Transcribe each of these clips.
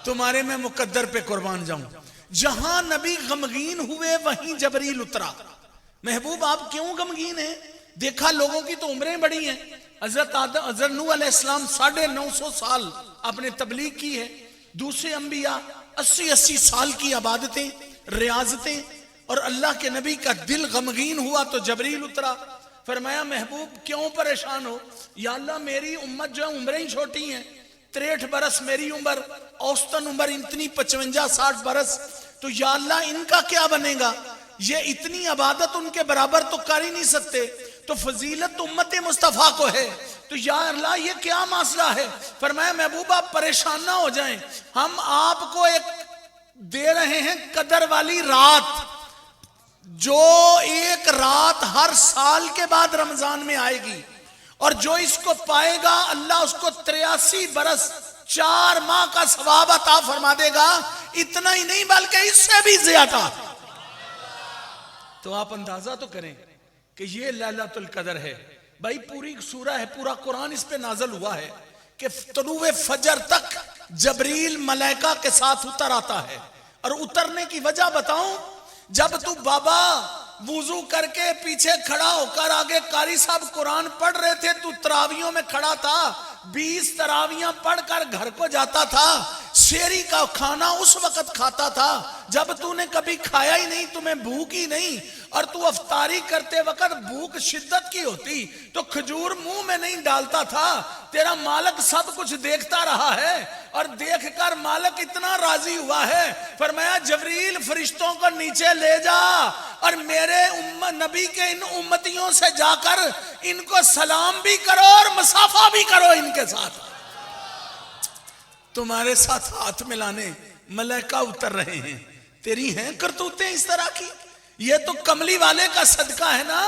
تمہارے میں مقدر پہ قربان جاؤں. جہاں نبی غمگین ہوئے وہیں جبریل اترا. محبوب آپ کیوں غمگین ہیں؟ دیکھا لوگوں کی تو عمریں بڑی ہیں. حضرت نوح علیہ السلام 950 سال آپ نے تبلیغ کی ہے. دوسرے انبیاء 80 سال کی عبادتیں ریاضتیں، اور اللہ کے نبی کا دل غمگین ہوا تو جبریل اترا. فرمایا محبوب کیوں پریشان ہو؟ یا اللہ میری امت جو عمریں ہی چھوٹی ہیں، 63 برس میری عمر، اوسطن عمر اتنی 55-60 برس، تو یا اللہ ان کا کیا بنے گا؟ یہ اتنی عبادت ان کے برابر تو کر ہی نہیں سکتے، تو فضیلت امت مصطفیٰ کو ہے، تو یا اللہ یہ کیا مسئلہ ہے؟ فرمایا محبوب آپ پریشان نہ ہو جائیں، ہم آپ کو ایک دے رہے ہیں قدر والی رات، جو ایک رات ہر سال کے بعد رمضان میں آئے گی، اور جو اس کو پائے گا اللہ اس کو 83 برس 4 ماہ کا ثواب عطا فرما دے گا. اتنا ہی نہیں بلکہ اس سے بھی زیادہ. تو آپ اندازہ تو کریں کہ یہ لیلۃ القدر ہے. بھائی پوری سورہ ہے، پورا قرآن اس پہ نازل ہوا ہے کہ طلوع فجر تک جبریل ملائکہ کے ساتھ اتر آتا ہے. اور اترنے کی وجہ بتاؤں، جب تو بابا وضو کر کے پیچھے کھڑا ہو کر آگے قاری صاحب قرآن پڑھ رہے تھے، تو تراویوں میں کھڑا تھا، 20 تراویاں پڑھ کر گھر کو جاتا تھا. شیری کا کھانا اس وقت کھاتا تھا جب تو نے کبھی کھایا ہی نہیں، تمہیں بھوک ہی نہیں، اور تو افطاری کرتے وقت بھوک شدت کی ہوتی تو کھجور منہ میں نہیں ڈالتا تھا. تیرا مالک سب کچھ دیکھتا رہا ہے، اور دیکھ کر مالک اتنا راضی ہوا ہے، فرمایا جبریل فرشتوں کو نیچے لے جا، اور میرے نبی کے ان امتیوں سے جا کر ان کو سلام بھی کرو اور مصافحہ بھی کرو ان کے ساتھ. تمہارے ساتھ ہاتھ ملانے ملائکہ اتر رہے ہیں. تیری ہیں کرتوتیں اس طرح کی؟ یہ تو کملی والے کا صدقہ ہے نا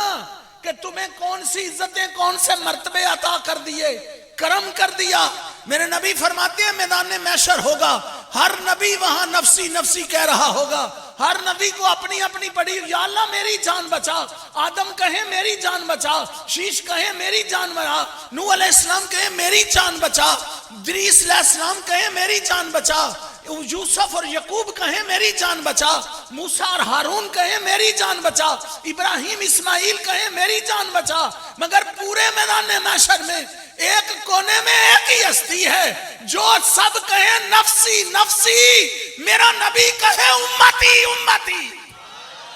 کہ تمہیں کون سی عزتیں کون سے مرتبے عطا کر دیے، کرم کر دیا. میرے نبی فرماتے ہیں میدان محشر ہوگا، ہر نبی وہاں نفسی نفسی کہہ رہا ہوگا، ہر نبی کو اپنی اپنی پڑی، یا اللہ میری جان بچا. آدم کہے میری جان بچا، شیش کہے میری جان بچا، نوح علیہ السلام کہے میری جان بچا، ادریس علیہ السلام کہے میری جان بچا، یوسف اور یعقوب کہیں میری جان بچا، موسیٰ اور ہارون کہیں میری جان بچا، ابراہیم اسماعیل کہیں میری جان بچا. مگر پورے میدان محشر میں ایک کونے میں ایک ہی ہستی ہے جو سب کہیں نفسی نفسی، میرا نبی کہے امتی امتی.